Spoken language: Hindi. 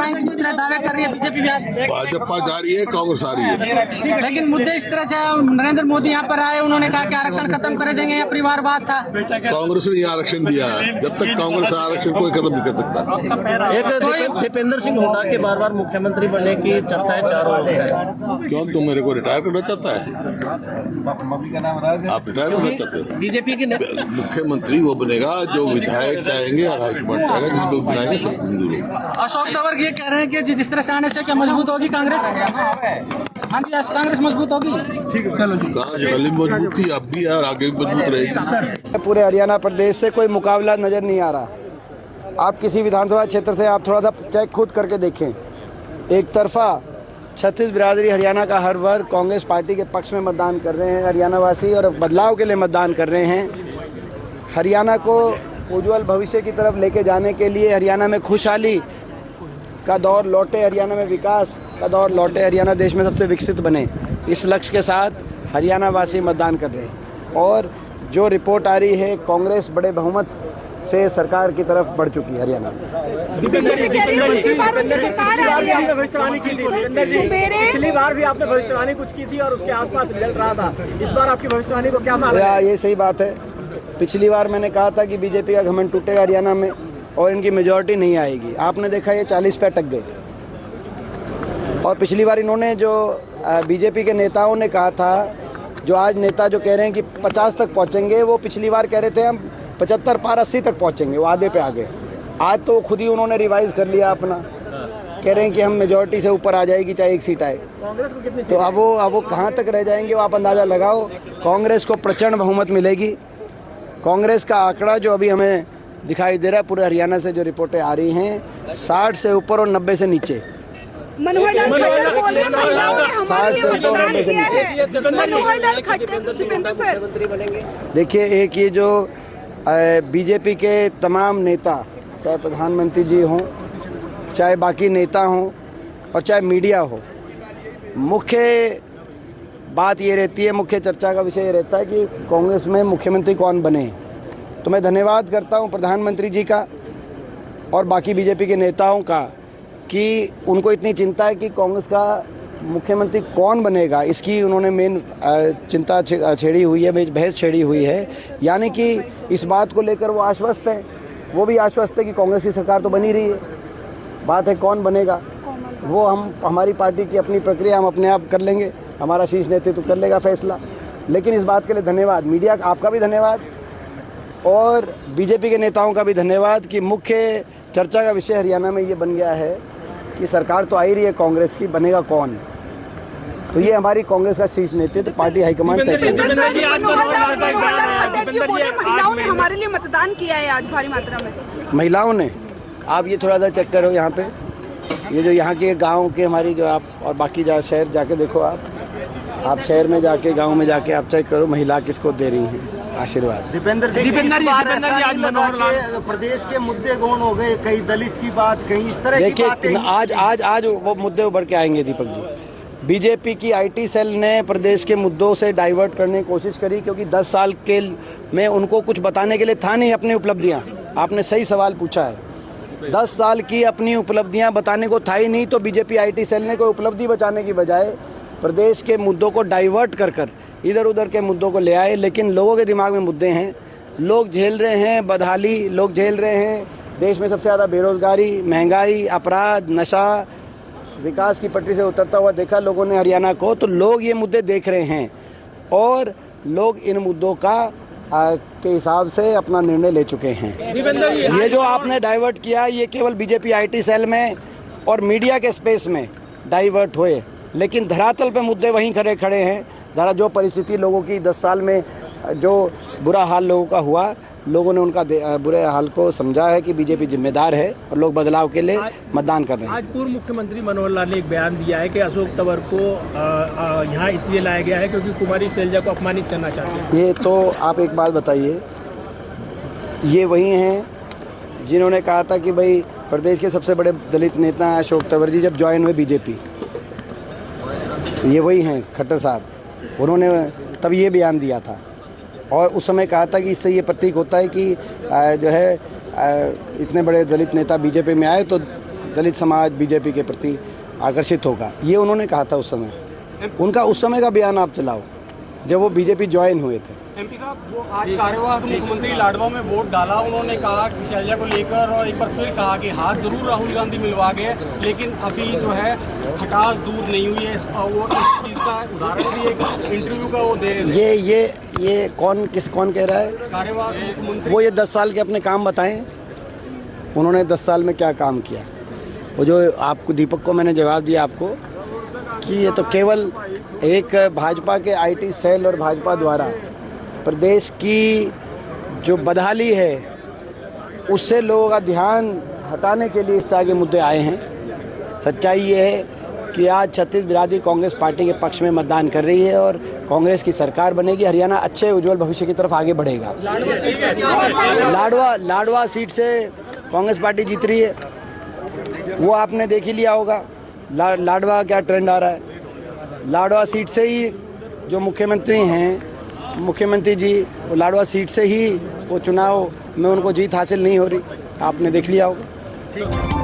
पाएंगे जिस तरह दावे कर रही है बीजेपी भी? भाजपा जा रही है, कांग्रेस आ रही है, लेकिन मुद्दे इस तरह से नरेंद्र मोदी यहाँ पर आए, उन्होंने कहा कि आरक्षण खत्म कर देंगे, या परिवारवाद था। कांग्रेस ने आरक्षण दिया है, जब तक कांग्रेस आरक्षण कोई खत्म नहीं कर सकता। एक दीपेंद्र सिंह हुड्डा के बार मुख्यमंत्री बनने की चर्चाएं चारों ओर है। क्यों तुम मेरे को रिटायर करना चाहता है? आप रिटायर करना चाहते हो? बीजेपी की मुख्यमंत्री वो बनेगा जो विधायक चाहेंगे और हाईकमांड चाहेगा, जिसको बनाएंगे सब मंजूर होगा। अशोक तंवर ये कह रहे हैं कि जिस तरह से आने से क्या मजबूत होगी कांग्रेस? हाँ जी, कांग्रेस मजबूत होगी। पहले मजबूत थी, अब भी है और आगे भी मजबूत रहेगी। पूरे हरियाणा प्रदेश से कोई मुकाबला नजर नहीं आ रहा। आप किसी विधानसभा क्षेत्र से आप थोड़ा सा चेक खुद करके देखें। एक तरफा 36 बिरादरी हरियाणा का हर वर्ग कांग्रेस पार्टी के पक्ष में मतदान कर रहे हैं, हरियाणा वासी, और बदलाव के लिए मतदान कर रहे हैं। हरियाणा को उज्जवल भविष्य की तरफ लेके जाने के लिए, हरियाणा में खुशहाली का दौर लौटे, हरियाणा में विकास का दौर लौटे, हरियाणा देश में सबसे विकसित बने, इस लक्ष्य के साथ हरियाणा वासी मतदान कर रहे हैं। और जो रिपोर्ट आ रही है, कांग्रेस बड़े बहुमत से सरकार की तरफ बढ़ चुकी है हरियाणा में। पिछली बार भी आपने भविष्यवाणी कुछ की थी और उसके आसपास रिजल्ट रहा था, इस बार आपकी भविष्यवाणी को क्या माना है? ये सही बात है। पिछली बार मैंने कहा था कि बीजेपी का घमंड टूटेगा हरियाणा में और इनकी मेजॉरिटी नहीं आएगी। आपने देखा ये 40 पे अटक गए। और पिछली बार इन्होंने जो बीजेपी के नेताओं ने कहा था, जो आज नेता जो कह रहे हैं कि 50 तक पहुंचेंगे, वो पिछली बार कह रहे थे हम 75 पार 80 तक पहुंचेंगे, वो आधे पे आ गए। आज तो खुद ही उन्होंने रिवाइज कर लिया अपना, कह रहे हैं कि हम मेजॉरिटी से ऊपर आ जाएगी चाहे एक सीट आए। कांग्रेस को कितनी? तो अब वो कहाँ तक रह जाएंगे, वो आप अंदाज़ा लगाओ। कांग्रेस को प्रचंड बहुमत मिलेगी। कांग्रेस का आंकड़ा जो अभी हमें दिखाई दे रहा है पूरे हरियाणा से, जो रिपोर्टें आ रही हैं, 60 से ऊपर और 90 से नीचे। मनोहर लाल खट्टर दीपेंद्र सर, देखिए, एक ये जो बीजेपी के तमाम नेता, चाहे प्रधानमंत्री जी हों, चाहे बाकी नेता हों और चाहे मीडिया हो, मुख्य बात ये रहती है, मुख्य चर्चा का विषय ये रहता है कि कांग्रेस में मुख्यमंत्री कौन बने। तो मैं धन्यवाद करता हूं प्रधानमंत्री जी का और बाकी बीजेपी के नेताओं का कि उनको इतनी चिंता है कि कांग्रेस का मुख्यमंत्री कौन बनेगा, इसकी उन्होंने मेन चिंता छेड़ी हुई है, बहस छेड़ी हुई है। यानी कि इस बात को लेकर वो आश्वस्त हैं, वो भी आश्वस्त है कि कांग्रेस की सरकार तो बनी रही है। बात है कौन बनेगा, वो हमारी पार्टी की अपनी प्रक्रिया हम अपने आप कर लेंगे, हमारा शीर्ष नेतृत्व कर लेगा फैसला। लेकिन इस बात के लिए धन्यवाद मीडिया, आपका भी धन्यवाद और बीजेपी के नेताओं का भी धन्यवाद कि मुख्य चर्चा का विषय हरियाणा में ये बन गया है कि सरकार तो आ ही रही है कांग्रेस की, बनेगा कौन। तो ये हमारी कांग्रेस का शीर्ष नेतृत्व, पार्टी हाईकमान तय करेगी। महिलाओं ने हमारे लिए मतदान किया है आज भारी मात्रा में। महिलाओं ने, आप ये थोड़ा सा चेक करो यहाँ पे, ये जो यहाँ के गाँव के हमारी जो आप और बाकी शहर जाके देखो, आप शहर में जाके गाँव में जाके आप चेक करो महिला किसको दे रही हैं आशीर्वाद। दीपेंद्र जी प्रदेश के मुद्दे गौण हो गए, कहीं दलित की बात, कहीं इस तरह की बात। देखिए, आज वो मुद्दे उभर के आएंगे दीपक जी। बीजेपी की आईटी सेल ने प्रदेश के मुद्दों से डाइवर्ट करने की कोशिश करी, क्योंकि 10 साल के में उनको कुछ बताने के लिए था नहीं अपनी उपलब्धियां। आपने सही सवाल पूछा है, 10 साल की अपनी उपलब्धियां बताने को था ही नहीं, तो बीजेपी आईटी सेल ने कोई उपलब्धि बचाने की बजाय प्रदेश के मुद्दों को डाइवर्ट कर इधर उधर के मुद्दों को ले आए। लेकिन लोगों के दिमाग में मुद्दे हैं, लोग झेल रहे हैं बदहाली, लोग झेल रहे हैं देश में सबसे ज़्यादा बेरोजगारी, महंगाई, अपराध, नशा, विकास की पटरी से उतरता हुआ देखा लोगों ने हरियाणा को। तो लोग ये मुद्दे देख रहे हैं और लोग इन मुद्दों का के हिसाब से अपना निर्णय ले चुके हैं। ये जो आपने डाइवर्ट किया, ये केवल बीजेपी आईटी सेल में और मीडिया के स्पेस में डाइवर्ट हुए, लेकिन धरातल पे मुद्दे वहीं खड़े हैं। जरा जो परिस्थिति लोगों की 10 साल में जो बुरा हाल लोगों का हुआ, लोगों ने उनका बुरे हाल को समझा है कि बीजेपी जिम्मेदार है और लोग बदलाव के लिए मतदान कर रहे हैं। आज पूर्व मुख्यमंत्री मनोहर लाल ने एक बयान दिया है कि अशोक तंवर को यहाँ इसलिए लाया गया है क्योंकि कुमारी शैलजा को अपमानित करना चाहते हैं। ये तो आप एक बात बताइए, ये वही हैं जिन्होंने कहा था कि भाई प्रदेश के सबसे बड़े दलित नेता अशोक तंवर जी जब ज्वाइन हुए बीजेपी, ये वही हैं खट्टर साहब। उन्होंने तब ये बयान दिया था और उस समय कहा था कि इससे ये प्रतीक होता है कि जो है इतने बड़े दलित नेता बीजेपी में आए तो दलित समाज बीजेपी के प्रति आकर्षित होगा, ये उन्होंने कहा था उस समय। उनका उस समय का बयान आप चलाओ जब वो बीजेपी ज्वाइन हुए थे। एमपी साहब, वो आज कार्यवाहक मुख्यमंत्री लाडवा में वोट डाला, उन्होंने कहा कि शैलजा को लेकर, और एक बार फिर कहा कि हाथ जरूर राहुल गांधी मिलवा गए, लेकिन अभी जो है खटास दूर नहीं हुई है। वो इस चीज का उदाहरण भी एक इंटरव्यू का वो दे रहे थे। ये कौन कह रहा है? कार्यवाहक मुख्यमंत्री। वो ये 10 साल के अपने काम बताएं, उन्होंने 10 साल में क्या काम किया। वो जो आपको दीपक को मैंने जवाब दिया आपको कि ये तो केवल एक भाजपा के आईटी सेल और भाजपा द्वारा प्रदेश की जो बदहाली है उससे लोगों का ध्यान हटाने के लिए इस तरह के मुद्दे आए हैं। सच्चाई ये है कि आज छत्तीस बिरादरी कांग्रेस पार्टी के पक्ष में मतदान कर रही है और कांग्रेस की सरकार बनेगी। हरियाणा अच्छे उज्जवल भविष्य की तरफ आगे बढ़ेगा। लाडवा सीट से कांग्रेस पार्टी जीत रही है, वो आपने देख ही लिया होगा। लाडवा क्या ट्रेंड आ रहा है। लाडवा सीट से ही जो मुख्यमंत्री हैं, मुख्यमंत्री जी, वो लाडवा सीट से ही वो चुनाव में उनको जीत हासिल नहीं हो रही, आपने देख लिया होगा।